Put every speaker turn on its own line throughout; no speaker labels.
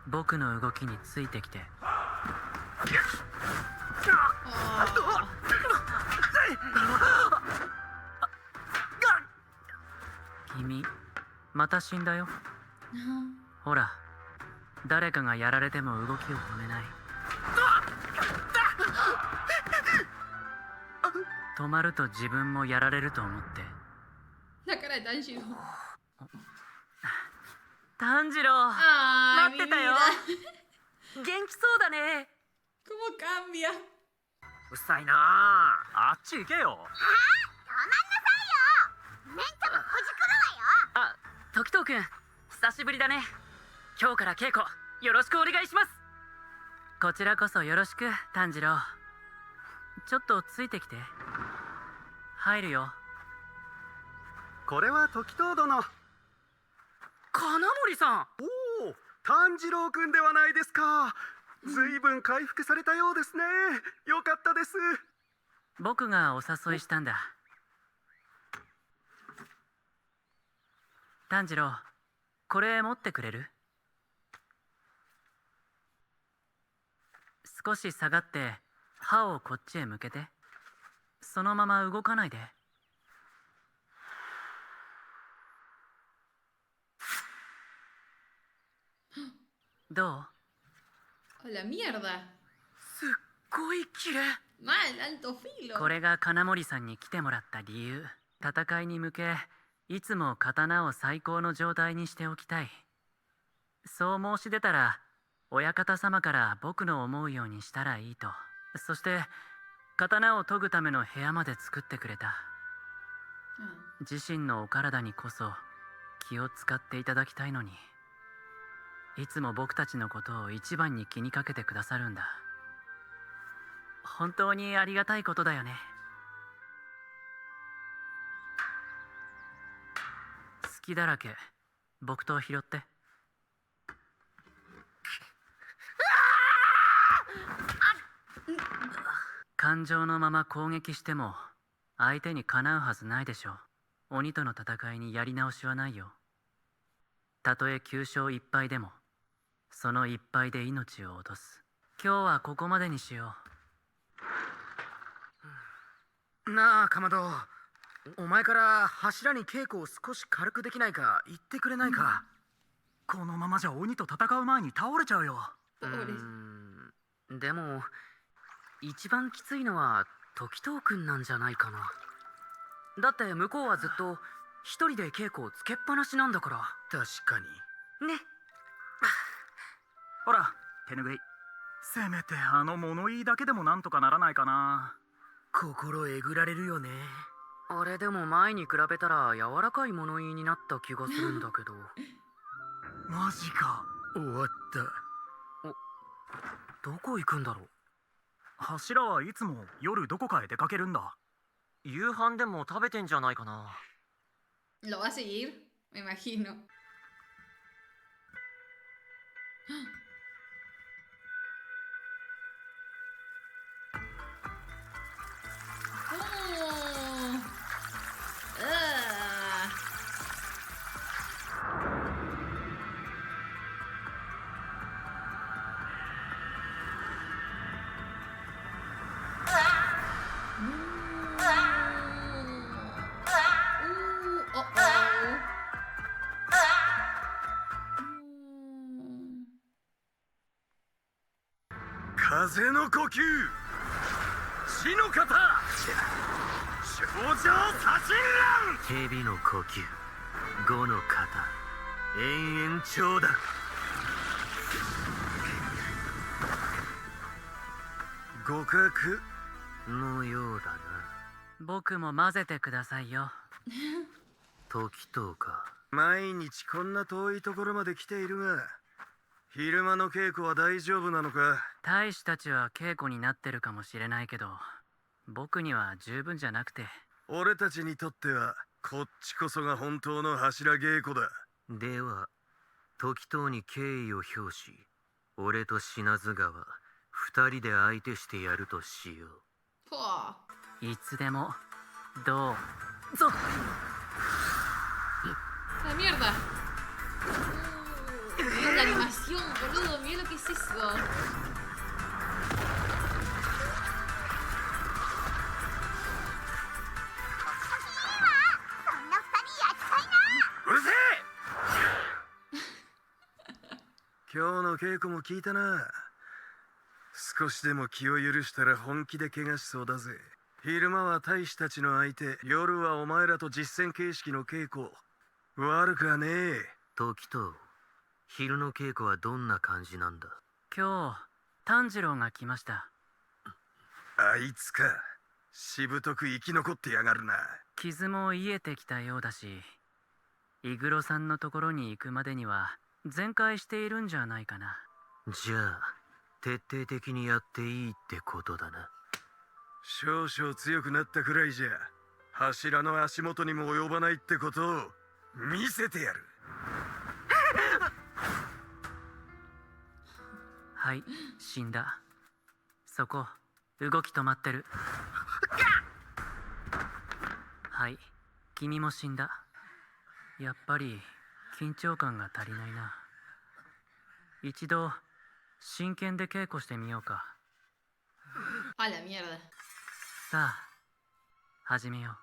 僕の動きについてきて。君また死んだよ。ほら、誰かがやられても動きを止めない。止まると自分もやられると思って。
La cara de Tanjiro.
炭治郎、
Ay,
待ってた
mi
よ。
vida.
元気そうだね。
¿Cómo cambia?
うっさいなあ。あっち行けよ。
あ、時藤くん、久しぶりだね。今日から稽古よろしくお願いします。こちらこそよろしく、炭治郎。ちょっとついてきて。入るよ。
これは時藤殿。
金森さん。
おお、炭治郎くんではないですか。ずいぶん回復されたようですね。よかったです。
僕がお誘いしたんだ。炭治郎、これ持ってくれる？少し下がって歯をこっちへ向けて。そのまま動かないで。どう？
¡A la mierda!
すっごい綺麗。
¡Mal, alto filo!
これが金森さんに来てもらった理由。戦いに向け、いつも刀を最高の状態にしておきたい。そう申し出たら、親方様から僕の思うようにしたらいいと。そして、刀を研ぐための部屋まで作ってくれた。
Ah.
自身のお体にこそ気を使っていただきたいのに、いつも僕たちのことを一番に気にかけてくださるんだ。本当にありがたいことだよね。隙だらけ、僕と拾って。感情のまま攻撃しても相手にかなうはずないでしょう。鬼との戦いにやり直しはないよ。たとえ9勝1敗でも、その1敗で命を落とす。今日はここまでにしよ
う。なあ、かまど。お前から柱に稽古を少し軽くできないか言ってくれないか。
このままじゃ鬼と戦う前に倒れちゃうよ。
でも一番きついのは時藤くんなんじゃないかな。だって向こうはずっと一人で稽古をつけっぱなしなんだから。
確かに
ね。
ほら、手ぬぐい。せめてあの物言いだけでもなんとかならないかな。
心えぐられるよね。
あれでも前に比べたら柔らかい物言いになった気がするんだけど。
マジか。
終わった。
どこ行くんだろう。
柱はいつも夜どこかへ出かけるんだ。
夕飯でも食べてんじゃないかな。
¿Lo va a seguir? Me imagino. ¡Oh! ¡Ah! Uh-oh.
風の呼吸、死の型、少女殺人
蛇の呼吸、五の型、延々長だ。
互角
のようだな。
僕も混ぜてくださいよ。
時藤か。
毎日こんな遠いところまで来ているが、昼間の稽古は大丈夫なのか。
大使たちは稽古になってるかもしれないけど、僕には十分じゃなくて。
俺たちにとってはこっちこそが本当の柱稽古だ。
では時藤に敬意を表し、俺と品津川二人で相手してやるとしよう。
Pua.
いつでもどう
¡La mierda! Dios, la animación, boludo. Mira lo que es eso.
うるせえ今日の稽古も聞いたな。少しでも気を許したら本気で怪我しそうだぜ。昼間は大使たちの相手、夜はお前らと実戦形式の稽古。悪くはねえ。時藤、昼の稽古はどんな感じなんだ？
今日炭治郎が来ました。
あいつか。しぶとく生き残ってやがるな。
傷も癒えてきたようだし、イグロさんのところに行くまでには全快しているんじゃないかな。
じゃあ徹底的にやっていいってことだな。少々強くなったくらいじゃ柱の足元にも及ばないってことを見せてやる。
はい、死んだ。そこ、動き止まってる。はい、君も死んだ。やっぱり緊張感が足りないな。一度真剣で稽古してみようか。
A la mierda.
さあ、始めよう。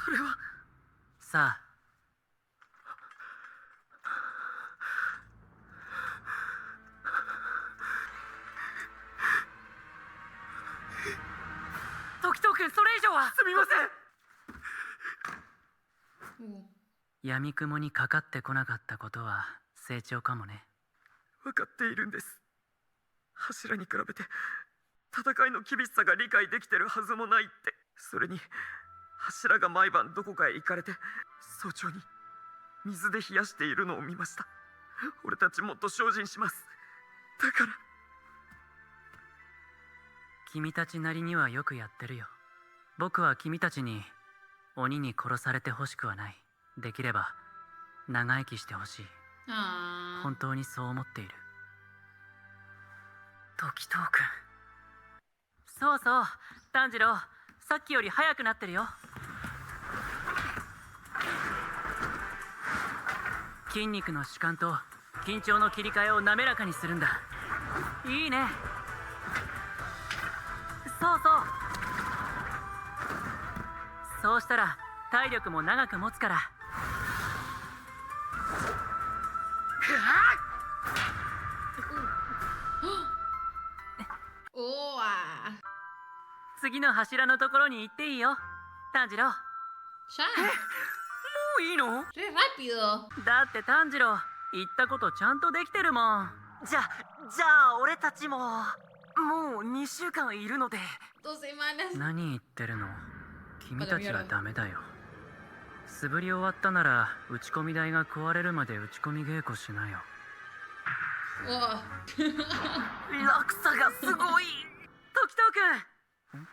それは
さあ。時藤君、それ以上は。
すみません。
闇雲にかかってこなかったことは成長かもね。
分かっているんです。柱に比べて戦いの厳しさが理解できてるはずもないって。それに柱が毎晩どこかへ行かれて早朝に水で冷やしているのを見ました。俺たちもっと精進します。だから
君たちなりにはよくやってるよ。僕は君たちに鬼に殺されてほしくはない。できれば長生きしてほしい。
Ah.
本当にそう思っている。時藤君。そうそう、炭治郎、さっきより速くなってるよ。筋肉の主観と緊張の切り替えを滑らかにするんだ。いいね。そうそう。そうしたら体力も長く持つから。
Oh, ah.
次の柱のところに行っていいよ、炭治郎。
Ya.
もういいの？
Re rápido.
だって炭治郎、言ったことちゃんとできてるもん。じゃあ俺たちももう2週間いるので。
2 semanas.
何言ってるの？君たちはダメだよ。素振り終わったなら打ち込み台が壊れるまで打ち込み稽古しなよ。
Oh.
落差がすごい。時藤君、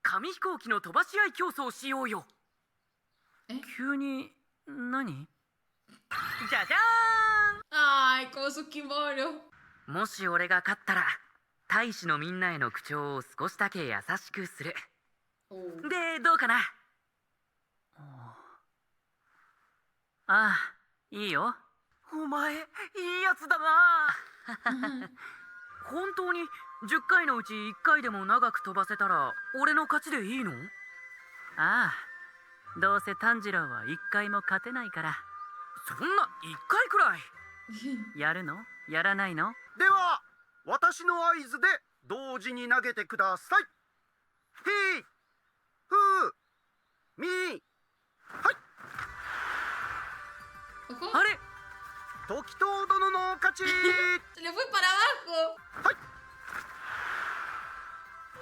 紙飛行機の飛ばし合い競争しようよ。急に何？じゃじゃ
Ay, con su kimono.
ーん。もし俺が勝ったら大使のみんなへの口調を少しだけ優しくする。
Oh.
でどうかな？
ああ、いいよ。
お前いいやつだな。本当に10回のうち1回でも長く飛ばせたら俺の勝ちでいいの？
ああ、どうせ炭治郎は1回も勝てないから。
そんな1回くらい。
やるの？やらないの？
では私の合図で同時に投げてください。ひふみ。はい。
Ojo.
あれ？
時藤殿の勝ち。
Se le fue para abajo.
¡Ay!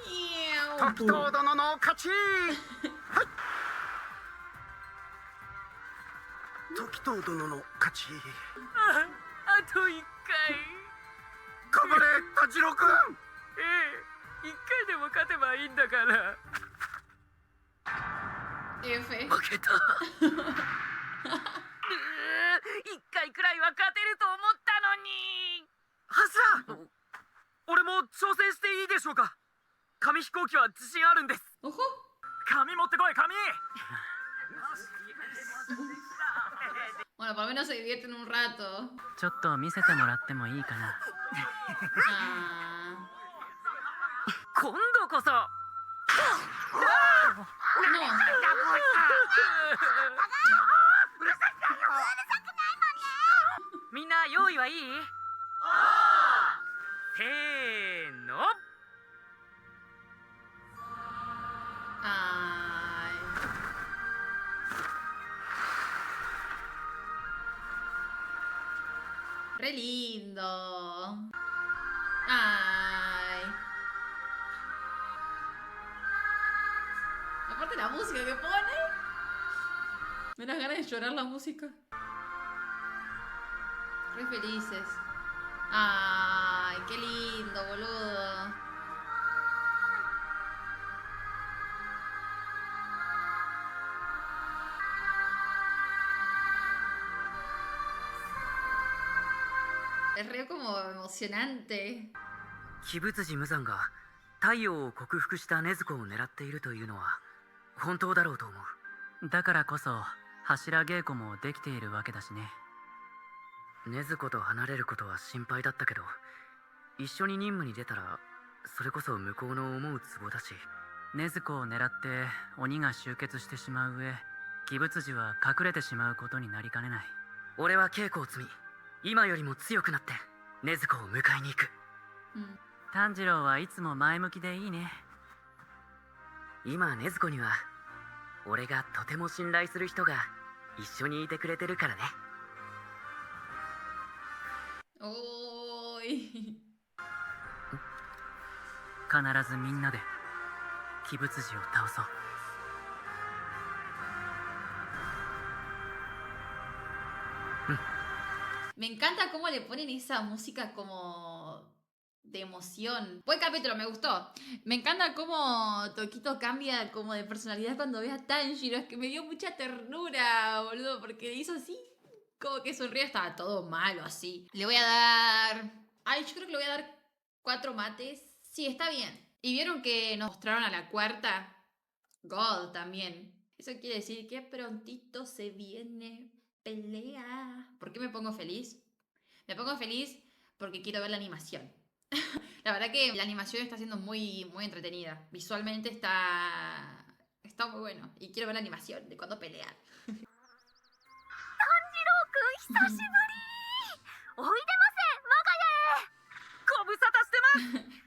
Miau.
時藤殿の勝ち。はい。時藤殿の勝ち。
あと1回。
頑張れ炭治郎君。
ええ、1回でも勝てばいいんだから。
F.
負けた。
一回くらいは勝てると思ったのに。
柱、俺も挑戦していいでしょうか。紙飛行機は自信あるんです。
Ojo.
紙持ってこい、紙。
Bueno, por lo menos se divierten un rato.
ちょっと見せてもらってもいいかな。
Ah.
今度こそ。
No.
みんな用意はいい？せーの。
Ay. Re lindo. Ay. Aparte la música que pone. Me das ganas de llorar la música. Re felices. Ay, qué lindo, boludo. Es re como emocionante.
鬼舞辻無惨が太陽を克服した禰豆子を狙っているというのは本当だろうと思う。
だからこそ柱稽古もできているわけだしね。
禰豆子と離れることは心配だったけど、一緒に任務に出たらそれこそ向こうの思うツボだし。
禰豆子を狙って鬼が集結してしまう上、鬼舞辻は隠れてしまうことになりかねない。
俺は稽古を積み、今よりも強くなって禰豆子を迎えに行く。
炭治郎はいつも前向きでいいね。
今禰豆子には俺がとても信頼する人が一緒にいてくれてるからね。
Uy.
必ずみんなで鬼舞辻を倒そう。
Me encanta cómo le ponen esa música como de emoción. Buen capítulo, me gustó. Me encanta cómo Toquito cambia como de personalidad cuando ve a Tanjiro. Es que me dio mucha ternura, boludo, porque hizo así, como que sonríe, estaba todo malo así. Le voy a dar... Ay, yo creo que le voy a dar 4 mates. Sí, está bien. ¿Y vieron que nos mostraron a la cuarta? God también. Eso quiere decir que prontito se viene pelea. ¿Por qué me pongo feliz? Me pongo feliz porque quiero ver la animación. La verdad que la animación está siendo muy, muy entretenida. Visualmente está muy bueno. Y quiero ver la animación de cuando pelean.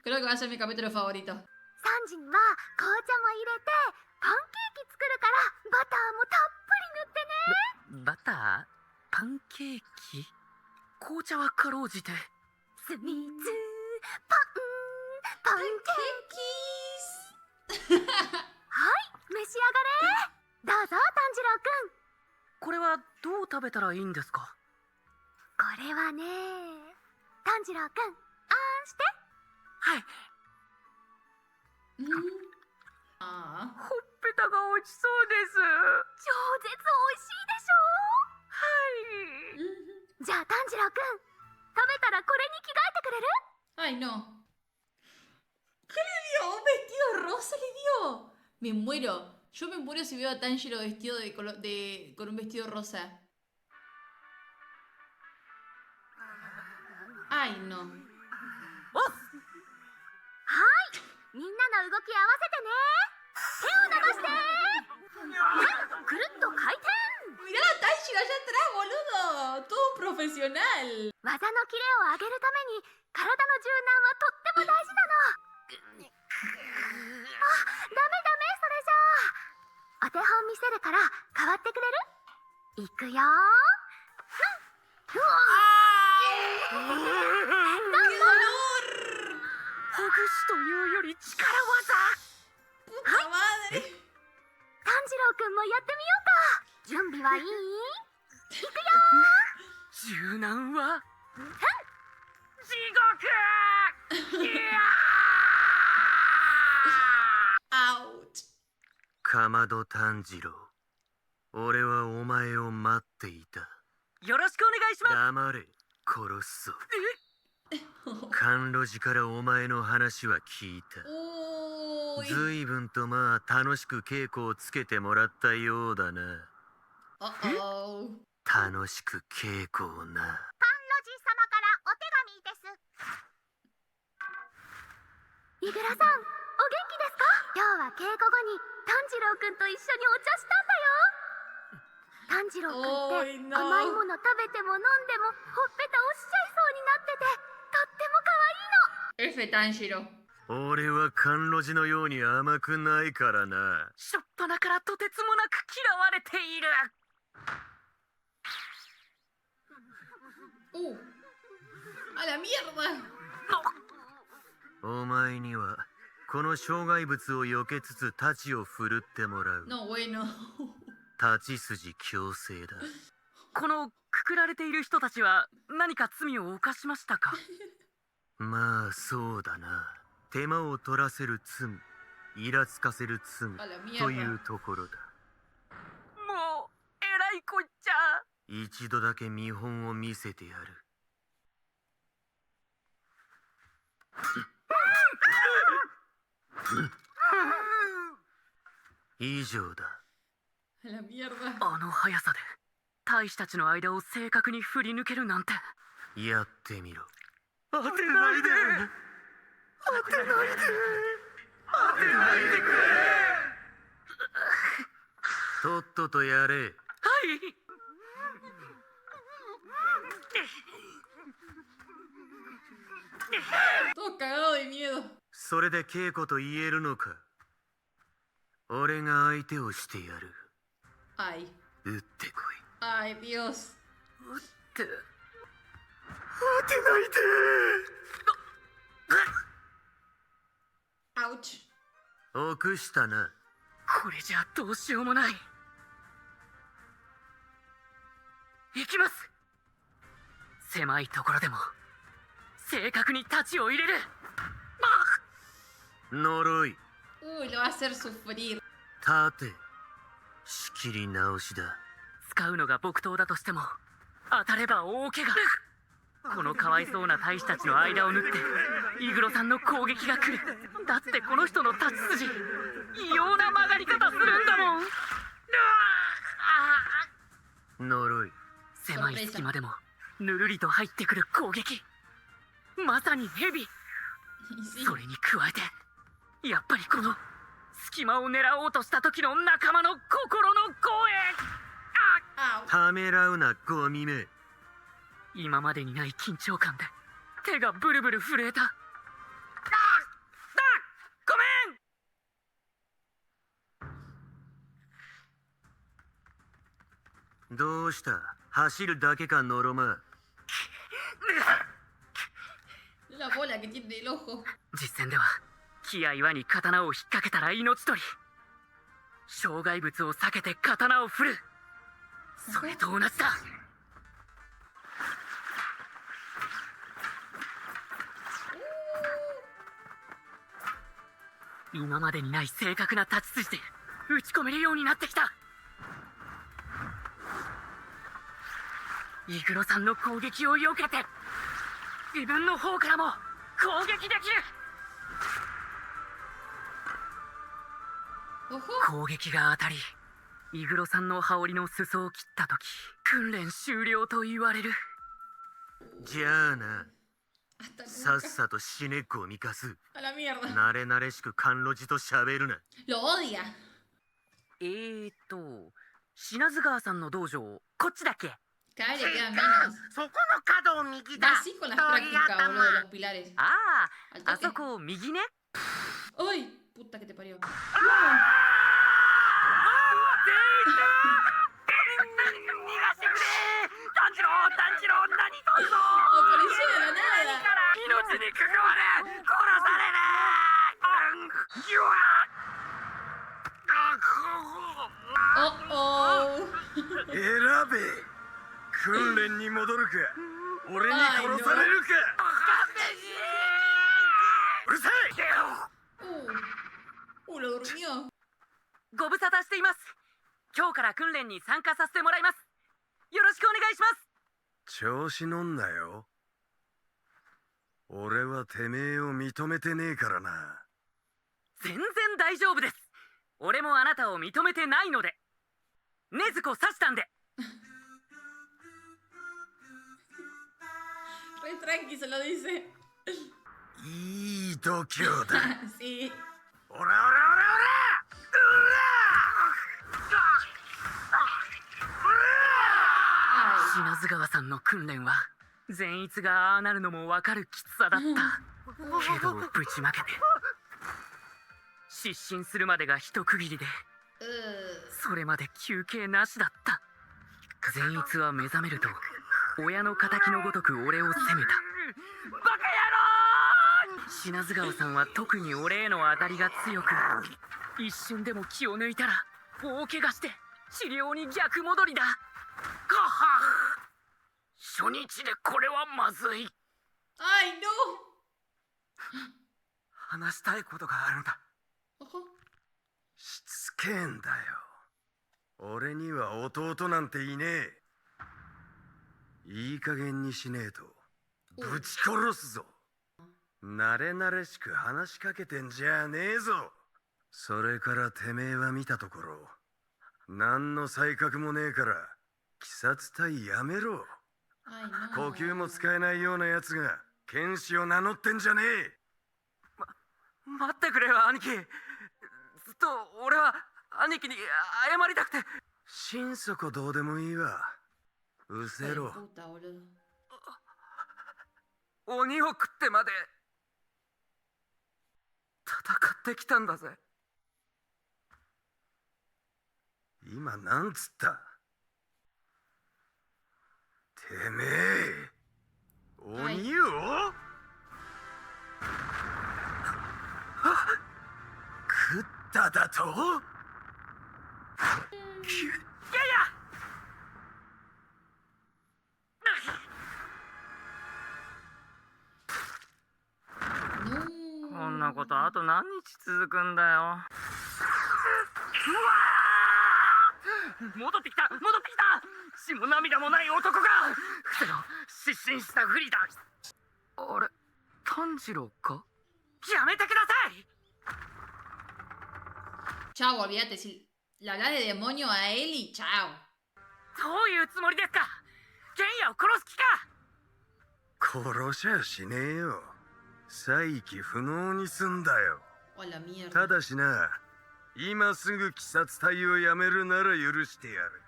Creo que va a ser mi capítulo favorito.
サンジには紅茶も入れてパンケーキ作るからバターもたっぷり塗ってね。
バター？パンケーキ？紅茶はかろうじて。
スイーツパンケーキはい召し上がれ。どうぞ炭治郎くん。
これはどう食べたらいいんですか？
これはね、炭治郎くんあんして。
はい。
Ah.
ほっぺたが落ちそうです。
超絶美味しいでしょ。
はい。
じゃあ炭治郎くん食べたらこれに着替えてくれる？
Ay, no. ¿Qué le dio? ¿Un vestido rosa le dio? Me muero. Yo me muero si veo a Tanjiro vestido con un vestido rosa. Ay, no.
みんなの動き合わせてね。手を伸ばしてはいくるっと回転。
Mirá a Tanjiro allá atrás, boludo. Todo profesional.
技のキレを上げるために体の柔軟はとっても大事なの。あ、ダメダメそれじゃあ。お手本見せるから変わってくれる？いくよー。うわ
¡Qué dolor!
ほぐしというより力技。
¡Puta madre!
炭治郎くんもやってみようか。準備はいい？いくよ
柔軟は地獄。いや
¡Ouch!
かまど炭治郎俺はお前を待っていた。
よろしくお願いします。
黙れ、殺すぞ。甘露寺からお前の話は聞いた。
Uy.
随分とまあ楽しく稽古をつけてもらったようだな。
Uh-oh.
楽しく稽古をな。
甘露寺様からお手紙です。イグラさん、お元気ですか？今日は稽古後に炭治郎くんと一緒にお茶したんだよ。炭治郎くんって
Ay, no.
甘いもの食べても飲んでもほっぺた落ちちゃいそうになってて、とっても可愛いの。
F Tanjiro.
俺は甘露寺のように甘くないからな。
しょっぱなからとてつもなく嫌われている。
A la mierda.
お前にはこの障害物を避けつつ太刀を振るってもらう。
No, bueno.
太刀筋強制だ。
このくくられている人たちは何か罪を犯しましたか？
まあそうだな。手間を取らせる罪、イラつかせる罪
A la
という
mierda.
ところだ。
もうえらいこっちゃ。
一度だけ見本を見せてやる。以上だ。
A la mierda.
あの速さで大使たちの間を正確に振り抜けるなんて。
やってみろ。
当てないで。当てないで。当てないでくれ。
とっととやれ。
はい。
Todo cagado de miedo.
それで稽古と言えるのか。俺が相手をしてやる。
Ay.
打ってこい。
Ay, Dios.
って
当てないで。
Ouch.
臆したな。
これじゃどうしようもない。行きます。狭いところでも正確に太刀を入れる。
呪い。
Uy, lo va a hacer sufrir.
立て。仕切り直しだ。
使うのが木刀だとしても当たれば大怪我。このかわいそうな大使たちの間を縫ってイグロさんの攻撃が来る。だってこの人の太刀筋異様な曲がり方するんだもん。
呪い。
狭い隙間でもぬるりと入ってくる攻撃。まさに蛇。
Y sí.
それに加えてやっぱりこの隙間を狙おうとした時の仲間の心の声。
Au.
ためらうな、ゴミめ。
今までにない緊張感で手がブルブル震えた。ごめん。
どうした？走るだけか、ノロマ。
La bola que tiene el ojo.
実戦では木や岩に刀を引っ掛けたら命取り。障害物を避けて刀を振る。それと同じだ。今までにない正確な太刀筋で打ち込めるようになってきた。イグロさんの攻撃を避けて自分の方からも攻撃できる。
Ojo.
攻撃が当たりイグロさんの羽織の裾を切った時訓練終了と言われる。
じゃあな。
Hasta
さっ
nunca.
さと死ねっこをミカス。
A la mierda.
慣れ慣れしく甘露寺と喋るな。
Lo odia.
品津川さんの道場こっちだっけ？
Cada vez le quedan menos.
そこの角を右だ。
Va así con las prácticas, boludo, de los pilares.
ああ、
Al
あそ
toque.
こ右ね。
¡Ay! Puta que te parió.
炭治郎何とぞ。
Apareció de la nada.
命に関われ殺される。
Oh oh.
選べ。訓練に戻るか、俺に殺されるか。うるさい。
Lo durmió.
ご無沙汰しています。今日から訓練に参加させてもらいます。よろしくお願いします。
調子乗んなよ。俺はてめえを認めてねえからな。
全然大丈夫です。俺もあなたを認めてないので。禰豆子刺したんで。
Re tranqui se lo dice.
いい度胸だ。
Sí.
オラオラオラオラ。
品津川さんの訓練は善逸がああなるのも分かるきつさだったけどぶちまけて失神するまでが一区切りでそれまで休憩なしだった。善逸は目覚めると親の敵のごとく俺を責めた。バカ野郎！品津川さんは特に俺への当たりが強く、一瞬でも気を抜いたら大怪我して治療に逆戻りだ。かは初日でこれはまずい。
¡Ay, no!
話したいことがあるんだ。
Ojo.
しつけえんだよ。俺には弟なんていねえ。いい加減にしねえとぶち殺すぞ。慣れ慣れしく話しかけてんじゃねえぞ。それからてめえは見たところ何の才覚もねえから鬼殺隊やめろ。
Ay, no.
呼吸も使えないようなやつが剣士を名乗ってんじゃねえ。
待ってくれよ兄貴。ずっと俺は兄貴に謝りたくて。
心底どうでもいいわ。うせ
Hijo de
ろ。
puta, boludo.
鬼を食ってまで戦ってきたんだぜ。
今なんつった。てめえ鬼を、食っただと。
こんなことあと何日続くんだよ。戻ってきた血も涙もない男が伏せろ。失神したふりだ。あれ炭治郎か。やめてください。
Chao, olvídate. Si le hablas de demonio a él y chao.
どういうつもりですか。玄也を殺す気か。
殺しゃしねえよ。再起不能にすんだよ。
Oh, la mierda.
ただしな、今すぐ鬼殺隊をやめるなら許してやる。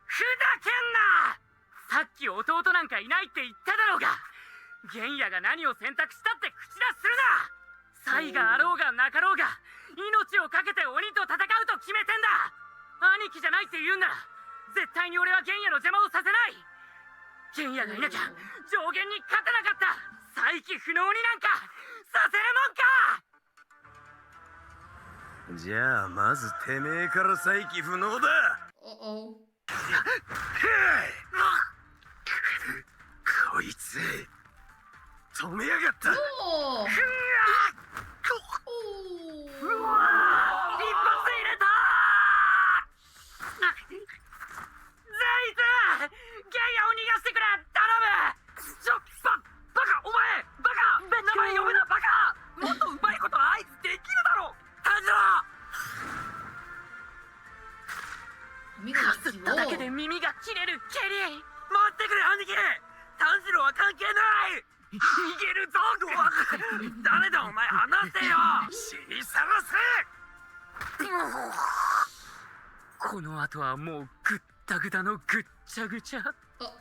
ふざけんな。さっき弟なんかいないって言っただろうが。玄也が何を選択したって口出しするな。才があろうがなかろうが命を懸けて鬼と戦うと決めてんだ。兄貴じゃないって言うんなら絶対に俺は玄也の邪魔をさせない。玄也がいなきゃ上限に勝てなかった。再起不能になんかさせるもんか。
じゃあまずてめえから再起不能だ。
Oh, oh.
こいつ止めやがった。
¡Oh! ¡Oh!
一発入れた。善逸玄也を逃がしてくれ頼む。バカお前バカ名前呼ぶなバカ。もっとうまいことあいつできるだろ炭治郎。
Amigo,
か
lo
すっただけで
esquivó.
耳が切れるケリー。待ってくれ兄貴。炭治郎は関係ない。逃げるぞ。誰だお前話せよ。
死にさらせ。
この後はもうぐったぐたのぐっちゃぐちゃ。
Oh,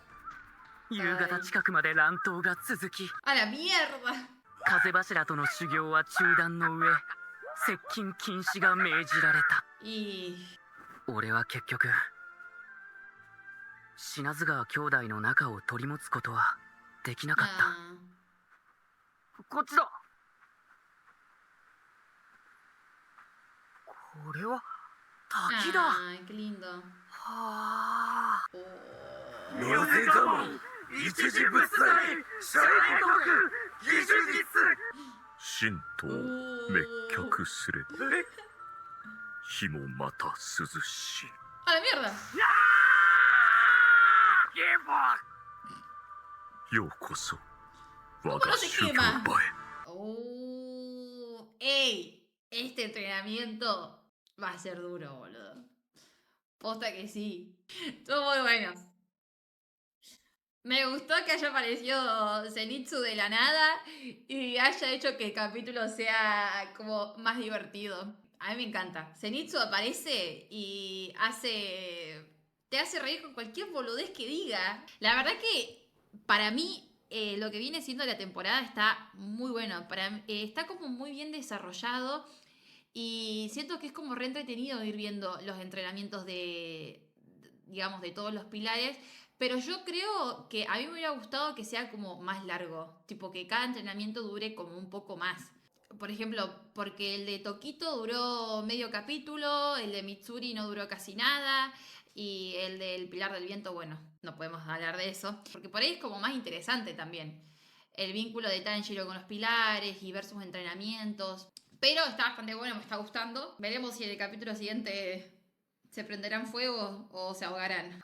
夕方近くまで乱闘が続き、
¡a la mierda!
風柱との修行は中断の上接近禁止が命じられた。
Y.
俺は結局品津川兄弟の仲を取り持つことはできなかった。
Ah.
こっちだ。これは滝だ。
Ay, qué lindo.
はあ。
Oh.
なぜかも一時物体最国技術
神道滅却すれば日もまた涼しい。
¡A la mierda!
ようこそ我
¿Cómo
が
no se
修行
quema?
場へ
Oh, ¡ey! Este entrenamiento va a ser duro, boludo. Posta que sí. Todo muy bueno. Me gustó que haya aparecido Zenitsu de la nada y haya hecho que el capítulo sea como más divertido. A mí me encanta. Zenitsu aparece y te hace reír con cualquier boludez que diga. La verdad que para mí lo que viene siendo la temporada está muy bueno. Está como muy bien desarrollado y siento que es como re entretenido ir viendo los entrenamientos digamos, de todos los pilares. Pero yo creo que a mí me hubiera gustado que sea como más largo. Tipo que cada entrenamiento dure como un poco más. Por ejemplo, porque el de Tokito duró medio capítulo, el de Mitsuri no duró casi nada, y el del Pilar del Viento, bueno, no podemos hablar de eso, porque por ahí es como más interesante también. El vínculo de Tanjiro con los pilares y ver sus entrenamientos. Pero está bastante bueno, me está gustando. Veremos si en el capítulo siguiente se prenderán fuego o se ahogarán.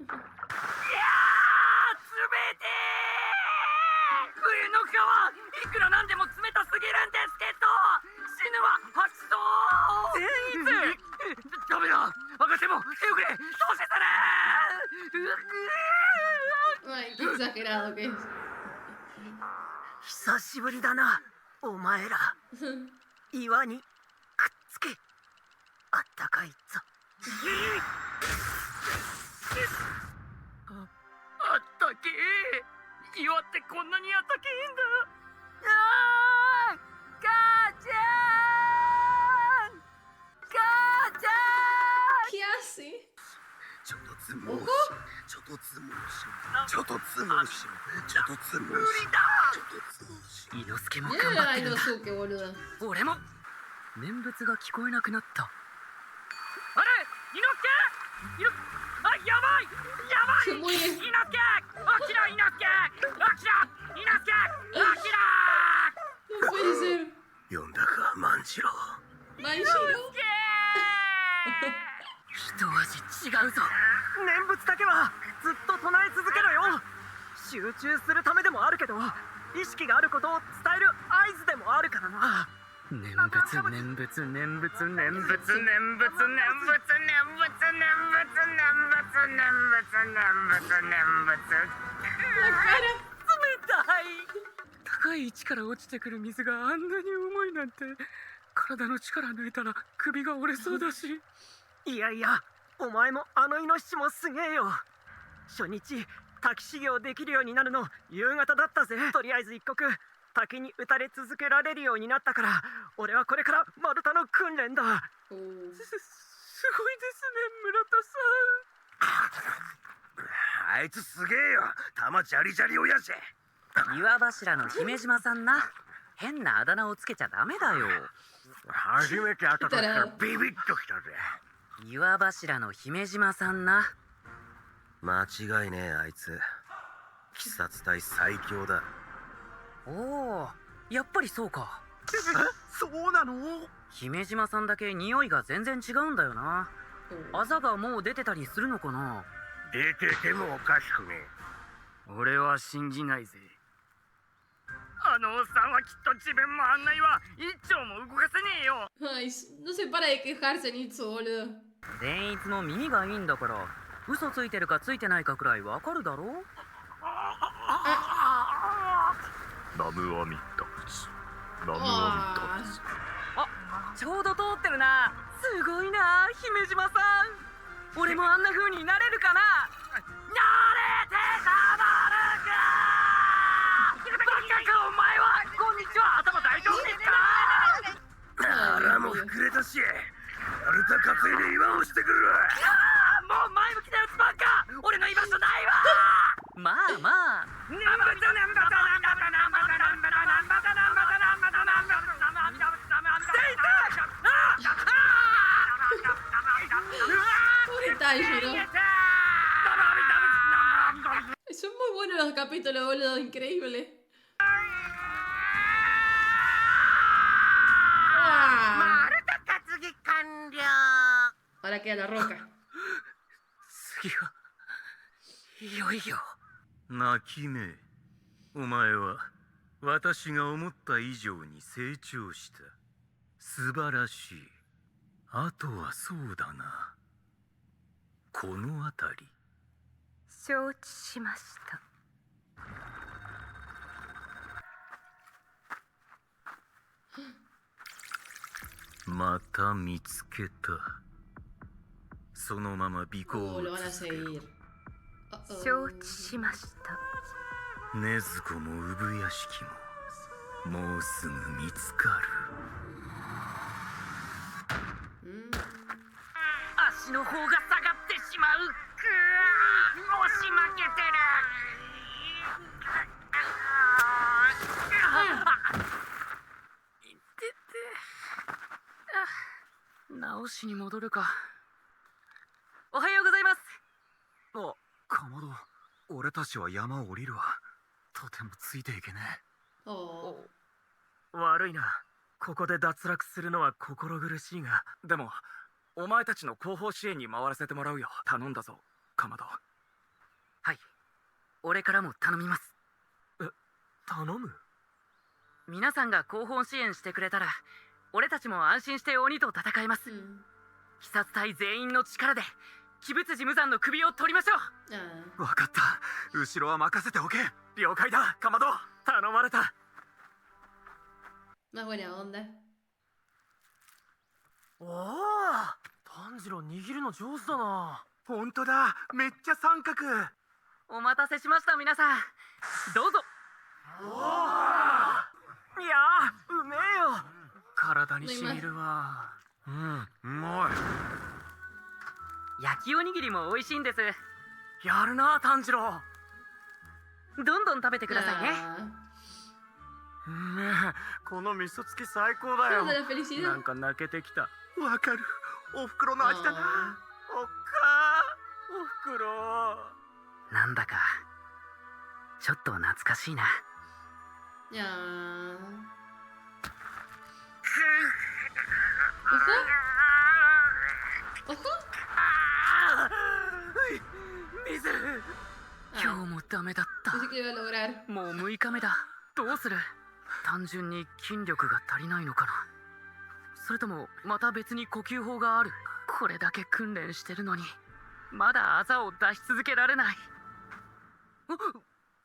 冷てー冬の川いくらなんでも冷たすぎるんですけど死ぬわ吐きそう善逸ダメだ上がっても手遅れどうしてたね
Ay, qué exagerado que es.
久しぶりだなお前ら岩にくっつけあったかいぞ
あったけえ岩ってこんなにあったけえんだあー母ちゃん母ちゃん
¿Qué hace?
ちょっとつもしちょっとつもしちょっとつもしちょっとつもしちょっとつもし
伊之助も
Mira
頑
el
張ってるんだ
Aidosuke, boludo.
俺も念仏が聞こえなくなったあれ伊之助あやばいやばい
Se muere.
伊之助起きろ伊之助起きろ伊之助起きろ
No puede ser.
呼んだか万次郎
Manjiro.
一味違うぞ
念仏だけはずっと唱え続けろよ集中するためでもあるけど意識があることを伝える合図でもあるからな
念仏念仏念仏念仏念仏念仏念仏念仏念仏
La cara.
冷たい高い位置から落ちてくる水があんなに重いなんて体の力抜いたら首が折れそうだし
いやいやお前もあのイノシシもすげえよ初日滝修行できるようになるの夕方だったぜとりあえず一刻滝に打たれ続けられるようになったから俺はこれから丸太の訓練だ
Oh.
すごいですね村田さん
あいつすげえよ玉ジャリジャリ親父
岩柱の姫島さんな変なあだ名をつけちゃダメだよ
初めて会った時からビビッときたぜ
岩柱の姫島さんな
間違いねえあいつ鬼殺隊最強だ
おおやっぱりそうか
そうなの
姫島さんだけ匂いが全然違うんだよな
Oh.
あざがもう出てたりするのかな
出ててもおかしくね
俺は信じないぜあのおっさんはきっと自分もあんな岩一丁も動かせねえよ
Ay, no se para de quejarse Nitsu, boludo.
善逸も耳がいいんだから嘘ついてるかついてないかくらいわかるだろ
ナムアミダ仏ナムアミダ仏
ちょうど通ってるなすごいな姫島さん俺もあんな風になれるかななれてたまるかバカかお前はこんにちは頭大丈夫ですか
腹も膨れたし丸太担いで岩をしてくるわ
もう前向きなやつばっか俺の居場所ないわまあまあ念仏念仏念仏
Pobre Tanjiro. Son muy buenos los capítulos, boludo. Increíble. Ah.
丸太担ぎ完了
Ahora queda la roca.
次はいよいよ。
泣き目、お前は私が思った以上に成長した。素晴らしい。あとはそうだな、この辺り。
承知しました。
また見つけた。そのまま尾行
Oh,
を
lo van a
続けろ。
seguir.
承知しました。
禰豆子も産屋敷ももうすぐ見つかる。
足の方が下がってしまう。押し負けてる。直しに戻るか。おはようございます。
あ、かまど、俺たちは山を降りるわ。とてもついていけね
Oh.
悪いな。ここで脱落するのは心苦しいが、でもお前たちの後方支援に回らせてもらうよ。頼んだぞ、かまど。
はい、俺からも頼みます。
頼む？
皆さんが後方支援してくれたら俺たちも安心して鬼と戦えます。鬼殺隊全員の力で鬼物寺無惨の首を取りましょう。
Ah.
わかった。後ろは任せておけ。
了解だ、かまど。頼まれた。
Más buena onda.
おお、炭治郎握るの上手だな。
本当だ、めっちゃ三角。
お待たせしました皆さん、どうぞ。
いやー、うめえよ。体にしみるわ。
うん、うまい。
焼きおにぎりも美味しいんです。
やるな、炭治郎。
どんどん食べてくださいね。
Ah.
うめえ、この味噌付き最高だ
Solo
よ。
de la felicidad.
なんか泣けてきた。
わかる、おふくろの味だな。
おっかー、おふくろ。
なんだかちょっと懐かしいな。
Ya. Ojo. Ojo.
水。
今日もダメだった。
Pensé que lo iba a lograr.
もう6日目だ。どうする？単純に筋力が足りないのかな。それともまた別に呼吸法がある。これだけ訓練してるのにまだあざを出し続けられない。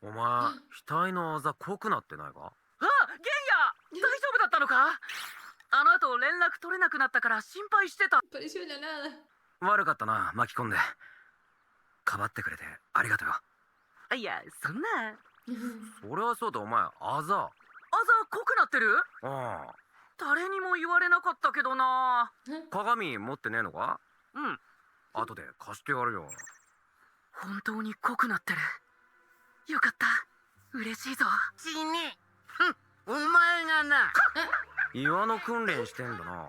お前、額のあざ濃くなってないか？
あ、ゲンヤ、大丈夫だったのか？あの後連絡取れなくなったから心配してた。
Apareció de la nada.
悪かったな、巻き込んで。かばってくれてありがとうよ。
いや、そんな。
それはそうだ、お前、あざ。
あざ濃くなってる？
ああ。
誰にも言われなかったけどな。
鏡持ってねえのか？
うん。
後で貸してやるよ。
本当に濃くなってる。よかった。嬉しいぞ。
ちに、お前がな。
岩の訓練してんだな。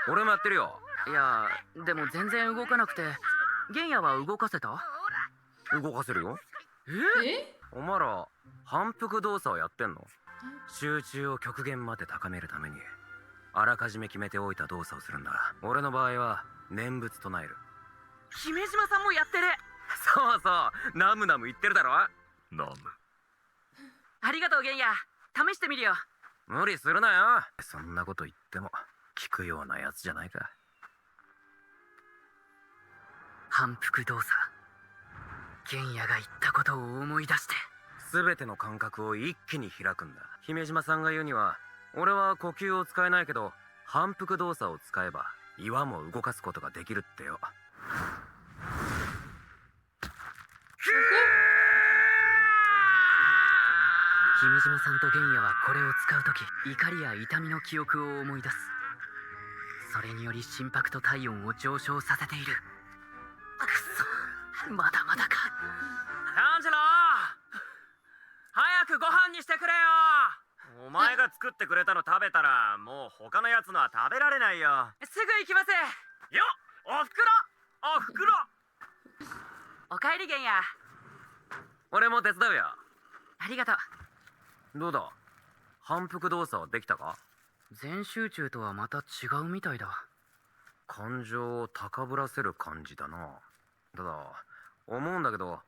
俺もやってるよ。
いや、でも全然動かなくて。ゲンヤは動かせた？
動かせるよ。
¿Eh?
お前ら反復動作をやってんの？集中を極限まで高めるためにあらかじめ決めておいた動作をするんだ。俺の場合は念仏唱える。
姫島さんもやってる。
そうそう、ナムナム言ってるだろ。
ナム。
ありがとうゲンヤ、試してみるよ。
無理するなよ。そんなこと言っても聞くようなやつじゃないか。
反復動作。ゲンヤが言ったことを思い出して。
全ての感覚を一気に開くんだ。姫島さんが言うには、俺は呼吸を使えないけど反復動作を使えば岩も動かすことができるってよ。
君島さんとゲンヤはこれを使うとき、怒りや痛みの記憶を思い出す。それにより心拍と体温を上昇させている。くそ、まだまだか。
炭治郎、早くご飯にしてくれよ。
お前が作ってくれたの食べたらもう他のやつのは食べられないよ。
すぐ行きます。
よっ、おふくろ、おふくろ。
おかえりゲンヤ。
俺も手伝うよ。
ありがとう。
どうだ、反復動作はできたか？
全集中とはまた違うみたいだ。
感情を高ぶらせる感じだな。ただ思うんだけど、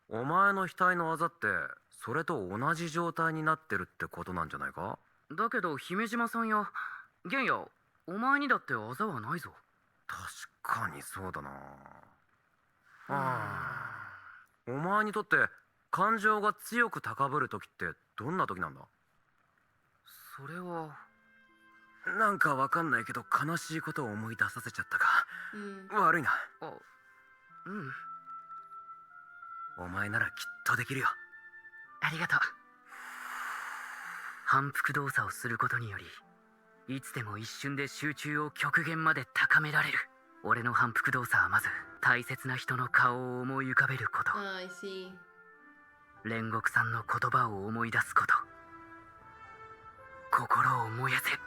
お前の額のあざってそれと同じ状態になってるってことなんじゃないか？
だけど姫島さんや玄也、お前にだってあざはないぞ。
確かにそうだな。お前にとって感情が強く高ぶる時ってどんな時なんだ？
それは
なんかわかんないけど悲しいことを思い出させちゃったか。
うん。
悪いな。
うん
お前ならきっとできるよ。
ありがとう。反復動作をすることによりいつでも一瞬で集中を極限まで高められる。俺の反復動作はまず大切な人の顔を思い浮かべること、
Ay, sí.
煉獄さんの言葉を思い出すこと、心を燃やせ。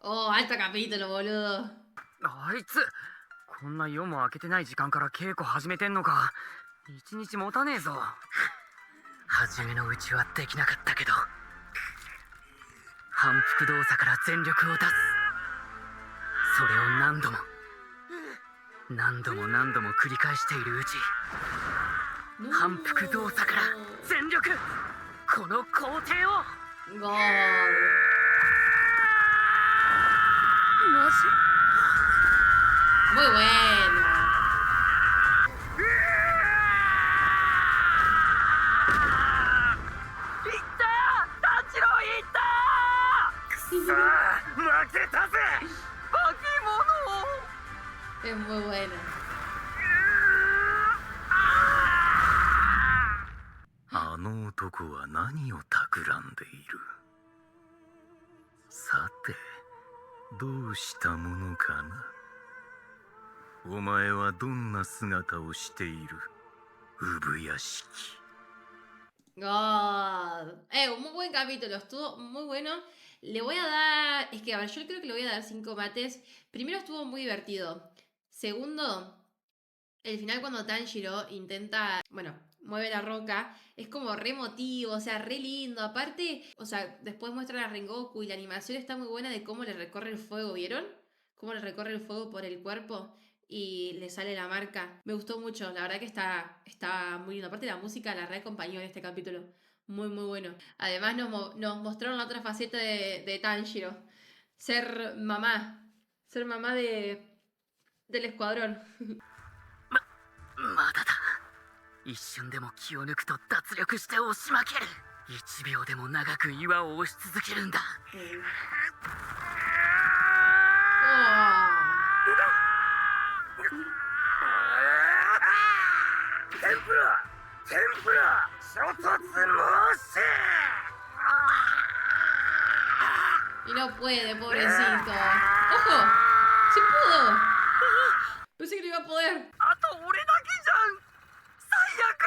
Oh, alto capítulo, boludo.
あいつこんな夜も明けてない時間から稽古始めてんのか。一日持たねえぞ。初めのうちはできなかったけど反復動作から全力を出す。それを何度も繰り返しているうち、
No.
反復動作から全力、この工程を。
God. Muy bueno. Es muy buena.
あの男は何を企んでいる？さて、どうしたものかな。お前はどんな姿をしている？産屋敷。
God. Un muy buen capítulo, estuvo muy bueno. Le voy a dar, es que a ver, yo creo que le voy a dar 5 mates. Primero estuvo muy divertido. Segundo, el final cuando Tanjiro intenta, bueno, mueve la roca, es como re emotivo, o sea, re lindo. Aparte, o sea, después muestran a Rengoku y la animación está muy buena de cómo le recorre el fuego, ¿vieron? Cómo le recorre el fuego por el cuerpo y le sale la marca. Me gustó mucho, la verdad que está muy lindo. Aparte la música la reacompañó en este capítulo. Muy, muy bueno. Además nos mostraron la otra faceta de Tanjiro. Ser mamá. Ser mamá del escuadrón.
まだだ。一瞬でも気を抜くと脱力して押し負ける。1秒でも長く岩を押し続けるんだ。
Y no puede, pobrecito. ¡Ojo! ¡Sí pudo! Pensé que no iba a poder.
あと俺だけじゃん。最悪。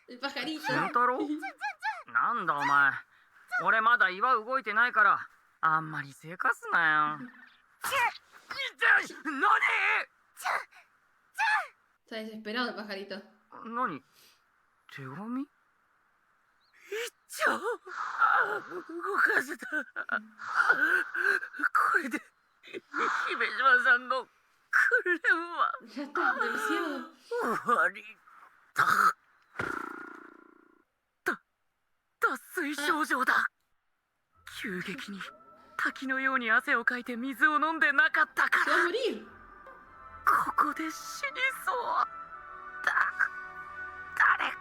El pajarito.
俊太郎なんだお前。俺まだ岩動いてないからあんまりせかすなよ。
Está desesperado el pajarito.
何？手紙？一丁動かせた。これで姫島さんの訓練は
Ya está, demasiado.
終わりだ。脱水症状だ。急激に滝のように汗をかいて水を飲んでなかったか
Se va a
ら
morir.
ここで死にそうだ。誰か。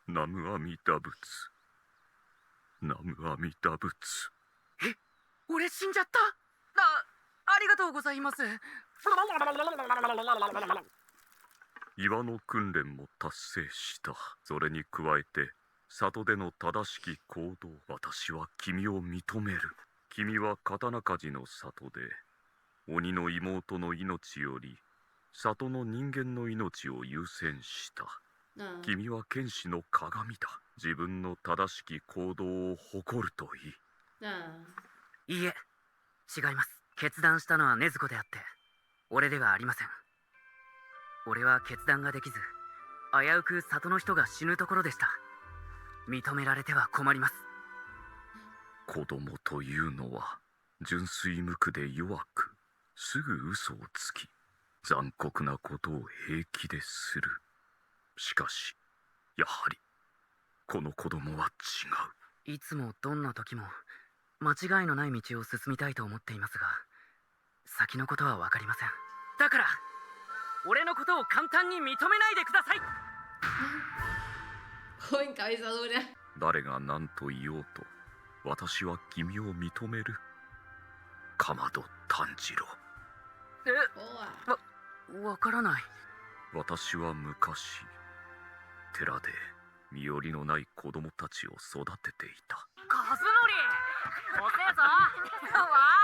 ナムアミダ仏。ナムアミダ仏。
俺死んじゃった。ありがとうございます。
岩の訓練も達成した。それに加えて里での正しき行動、私は君を認める。君は刀鍛冶の里で鬼の妹の命より里の人間の命を優先した。
No.
君は剣士の鏡だ。自分の正しき行動を誇るといい。
No.
いいえ、違います。決断したのは禰豆子であって俺ではありません。俺は決断ができず危うく里の人が死ぬところでした。認められては困ります。
子供というのは純粋無垢で弱く、すぐ嘘をつき残酷なことを平気でする。しかしやはりこの子供は違う。
いつもどんな時も間違いのない道を進みたいと思っていますが、先のことは分かりません。だから俺のことを簡単に認めないでください。
Joven cabeza dura.
誰が何と言おうと私は君を認める。かまど炭治郎。
Boa.
わからない。
私は昔寺で身寄りのない子供たちを育てていた。
カズノリ遅えぞ。わ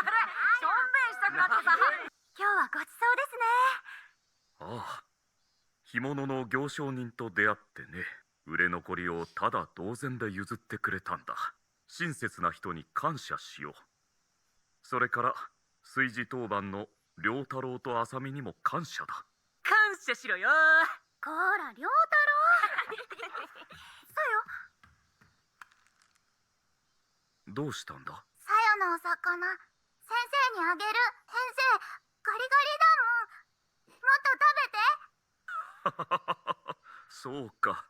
れしょんべんしたくなってさ。
今日はごちそうですね。
ああ、干物の行商人と出会ってね。売れ残りをただ同然で譲ってくれたんだ。親切な人に感謝しよう。それから炊事当番の良太郎と浅見にも感謝だ。
感謝しろよ。
こら、良太郎。さよ。
どうしたんだ？
さよのお魚、先生にあげる。先生、ガリガリだもん。もっと食べて。
そうか。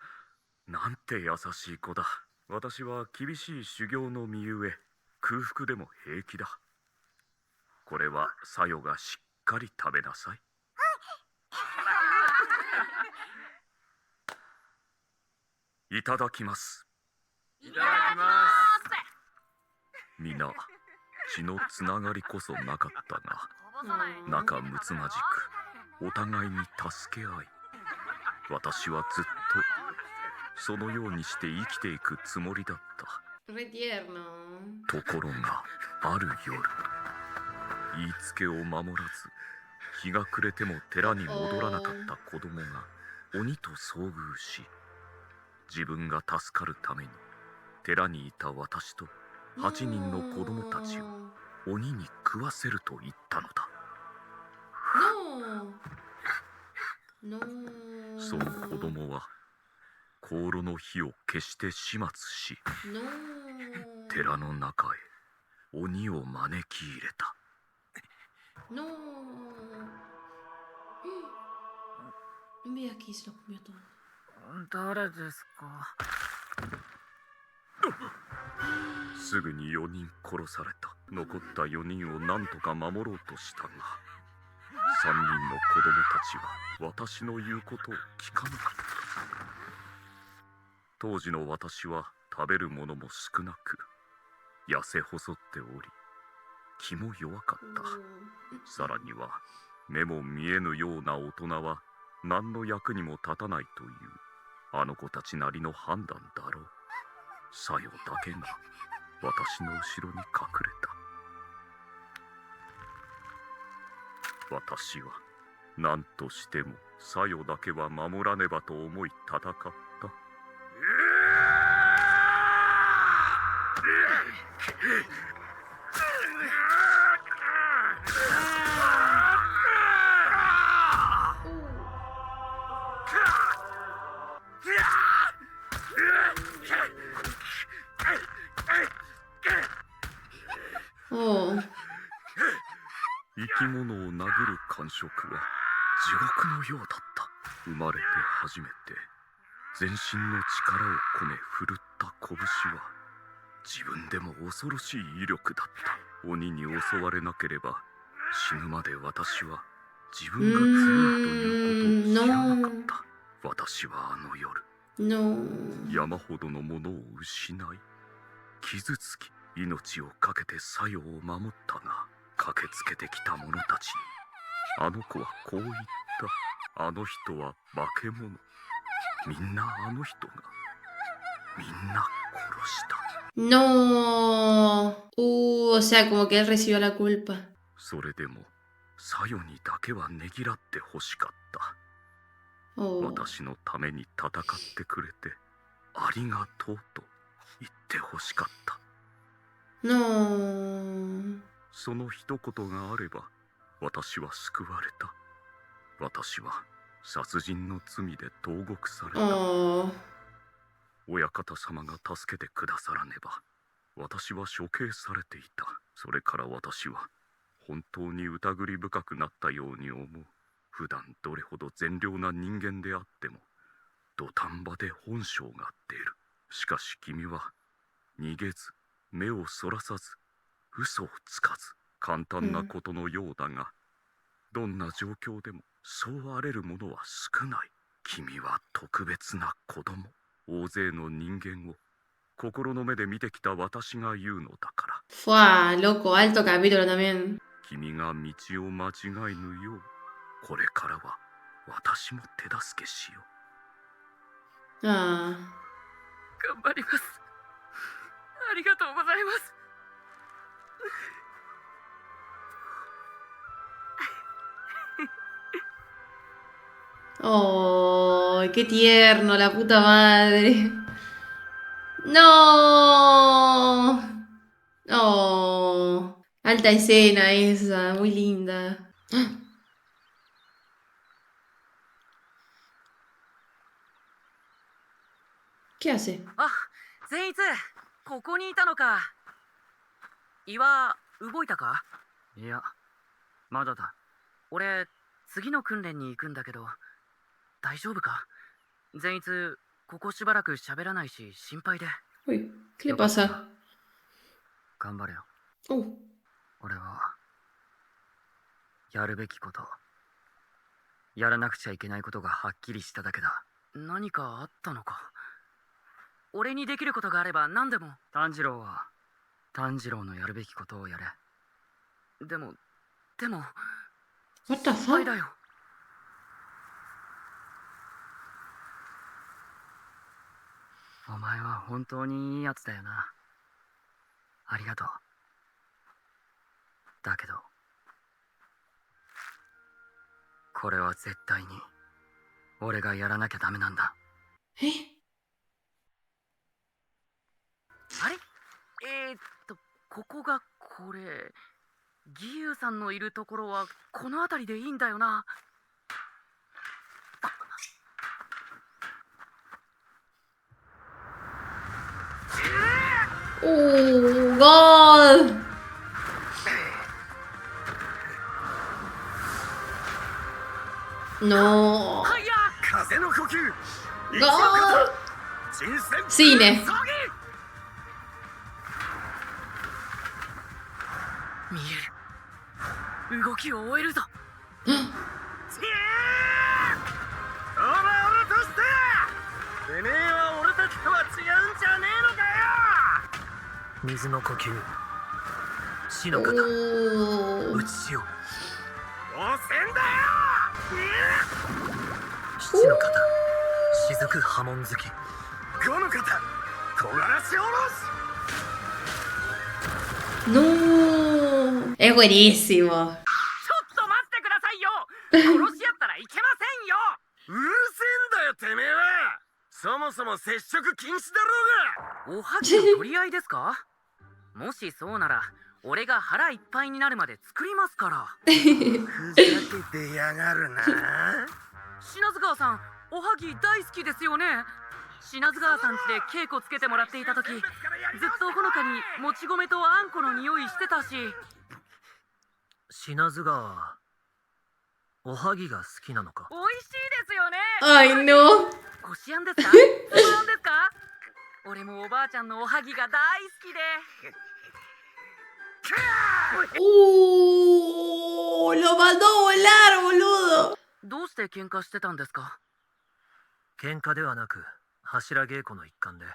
なんて優しい子だ。私は厳しい修行の身ゆえ空腹でも平気だ。これはさよがしっかり食べなさい。いただきます。
いただきます。
皆血のつながりこそなかったが仲睦まじくお互いに助け合い、私はずっとそのようにして生きていくつもりだった。
Re tierno.
ところがある夜、言いつけを守らず日が暮れても寺に戻らなかった子供が鬼と遭遇し、自分が助かるために寺にいた私と8人の子供たちを鬼に食わせると言ったのだ。
No. No.
その子供は香炉の火を消して始末し、
No.
寺の中へ鬼を招き入れた。
No. Mira aquí se lo comió todo.
誰ですか？
すぐに4人殺された。残った4人を何とか守ろうとしたが、3人の子供たちは私の言うことを聞かなかった。当時の私は食べるものも少なく痩せ細っており気も弱かった。さらには目も見えぬような大人は何の役にも立たないというあの子たちなりの判断だろう。さよだけが私の後ろに隠れた。私は何としてもさよだけは守らねばと思い戦った。
Oh.
生き物を殴る感触は地獄のようだった。生まれて初めて全身の力を込め振るった拳は自分でも恐ろしい威力だった。鬼に襲われなければ死ぬまで私は自分が強いということを知らなかった。私はあの夜
No.
山ほどのものを失い傷つき命を懸けてさよを守ったが、駆けつけてきた者たちにあの子はこう言った。あの人は化け物。みんなあの人がみんな殺した。
No. O sea, como que él recibió la culpa.
それでもさよにだけはねぎらってほしかった。
Oh.
私のために戦ってくれてありがとうと言ってほしかった。
No.
その一言があれば私は救われた。私は殺人の罪で投獄された。
Oh.
親方様が助けてくださらねば私は処刑されていた。それから私は本当に疑り深くなったように思う。普段どれほど善良な人間であっても土壇場で本性が出る。しかし君は逃げず目をそらさず嘘をつかず、簡単なことのようだが、どんな状況でもそう荒れるものは少ない。君は特別な子供。大勢の人間を心の目で見てきた私が言うのだから。
Fua, loco, alto capítulo también.
君が道を間違いぬよう、これからは私も手助けしよう。
Ah.
頑張ります。ありがとうございます。
Oh, qué tierno, la puta madre. No. Oh, alta escena esa, muy linda. ¿Qué hace?
あ、善逸、ここにいたのか。岩、動いたか？
いや、まだだ。俺、次の訓練に行くんだけど、大丈夫か？善逸、ここしばらく喋らないし、心配で。
Uy, ¿qué le pasa?
頑張れよ。
Oh.
俺は、やるべきこと、やらなくちゃいけないことがはっきりしただけだ。何かあったのか？俺にできることがあれば何でも。炭治郎は、炭治郎のやるべきことをやれ。でも、
What the
心配
fuck?
だよ。お前は本当にいいやつだよな。ありがとう。だけど、これは絶対に俺がやらなきゃダメなんだ。
え？
あれ？ここがこれ、義勇さんのいるところはこの辺りでいいんだよな。
Oh, God. No.
風の呼吸
God.
人選
Sí, ne.
見える。動きを終えるぞ。
おらおらとしててめえは俺たちとは違うんじゃねえのかよ。
水の呼吸、死の型、
Oh.
打ち潮、
汚染だよ。
七の型、雫波紋月、
この方木枯らしおろし
No. Es buenísimo.
ちょっと待ってくださいよ。殺し合ったらいけませんよ。
うるせえんだよてめえは。そもそも接触禁止だろうが。
おはぎの取り合いですか？もしそうなら、俺が腹いっぱいになるまで作りますから。
ふざけてやがるな。
品津川さん、おはぎ大好きですよね。品津川さん家で稽古つけてもらっていた時、ずっとほのかにもち米とあんこの匂いしてたし。
品津川はおはぎが好きなのか？
美味しいですよね。
Ay, no.
こしあんですか？そうなんですか？俺もおばあちゃんのおはぎが大好きで。
Lo mandó a volar, boludo.
どうして喧嘩してたんですか？
喧嘩ではなく柱稽古の一環で、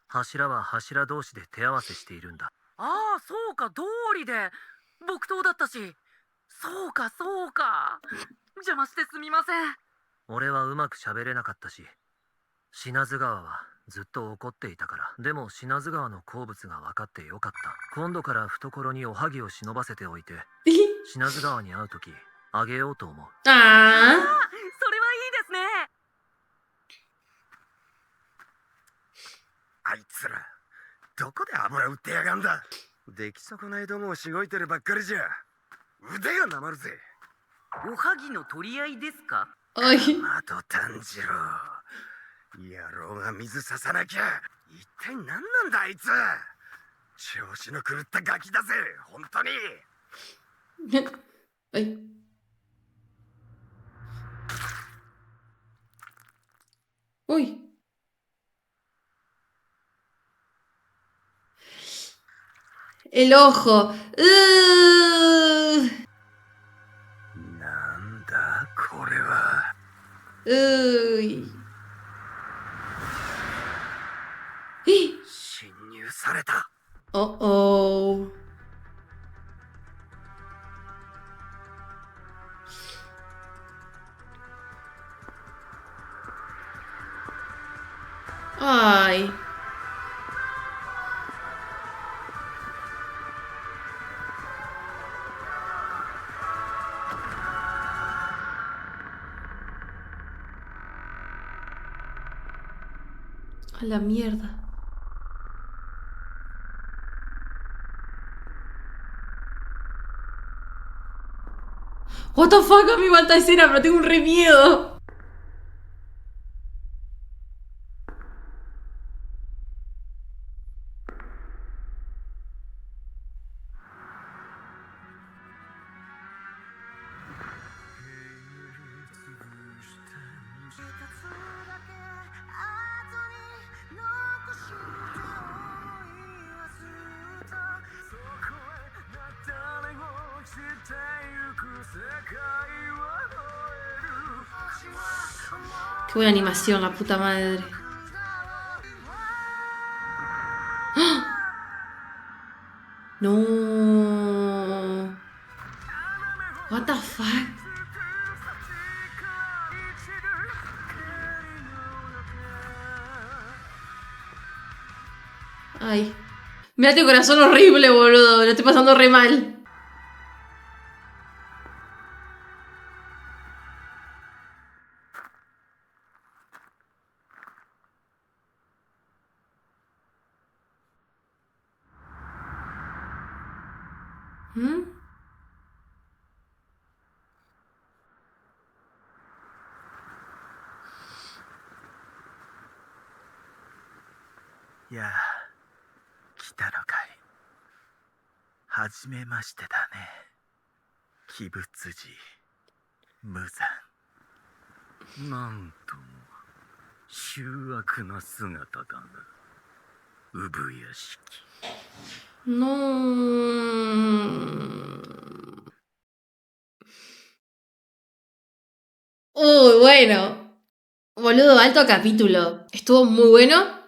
柱は柱同士で手合わせしているんだ。
ああ、そうか、通りで木刀だったし。そうかそうか。邪魔してすみません。
俺はうまく喋れなかったし、品津川はずっと怒っていたから。でも品津川の好物が分かってよかった。今度から懐におはぎを忍ばせておいて、品津川に会う時あげようと思う。
そ
Ah.
れはいいですね。
あいつらどこで油売ってやがんだ。出来損ないどもをしごいてるばっかりじゃ腕がなまるぜ。
おはぎの取り合いですか？
Ay,
あと炭治郎野郎が水ささなきゃ。一体何なんだあいつ。調子の狂ったガキだぜ本当に。
ay. Uy. El ojo.
なんだこれは。
Uy. ¡Eh!
侵入された。
Oh, oh. Ay. A la mierda. What the fuck, a mí me falta escena, pero tengo un re miedo. Qué buena animación, la puta madre. ¡Ah! No. What the fuck? Ay. Me late el corazón horrible, boludo. Lo estoy pasando re mal. ¿Mm?
Ya, 来たのかい。はじめましてだね。鬼物児無惨。なんとも醜悪な姿だな。産屋敷。
No. Uy, bueno. Boludo, alto capítulo. Estuvo muy bueno.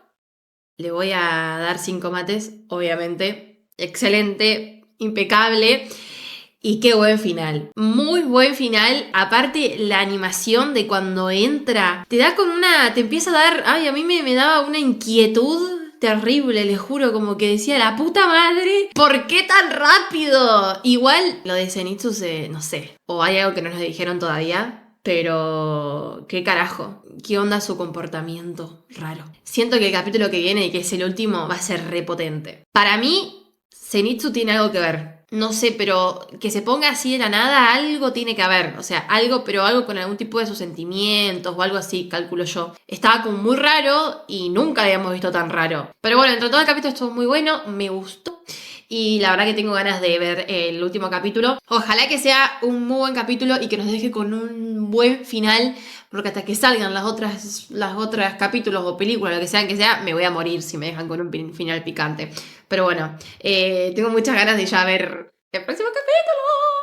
Le voy a dar 5 mates, obviamente. Excelente, impecable. Y qué buen final. Muy buen final. Aparte, la animación de cuando entra. Te da con una... Te empieza a dar... Ay, a mí me daba una inquietud terrible, les juro. Como que decía, la puta madre, ¿por qué tan rápido? Igual, lo de Zenitsu no sé. O hay algo que no nos dijeron todavía. Pero... ¿Qué carajo? ¿Qué onda su comportamiento? Raro. Siento que el capítulo que viene, y que es el último, va a ser repotente. Para mí, Zenitsu tiene algo que ver. No sé, pero que se ponga así de la nada, algo tiene que haber. O sea, algo, pero algo con algún tipo de sus sentimientos o algo así, calculo yo. Estaba como muy raro y nunca habíamos visto tan raro. Pero bueno, entre todo el capítulo estuvo muy bueno, me gustó. Y la verdad que tengo ganas de ver el último capítulo. Ojalá que sea un muy buen capítulo y que nos deje con un buen final. Porque hasta que salgan las otras capítulos o películas, lo que sea, me voy a morir si me dejan con un final picante. Pero bueno, tengo muchas ganas de ya ver el próximo capítulo.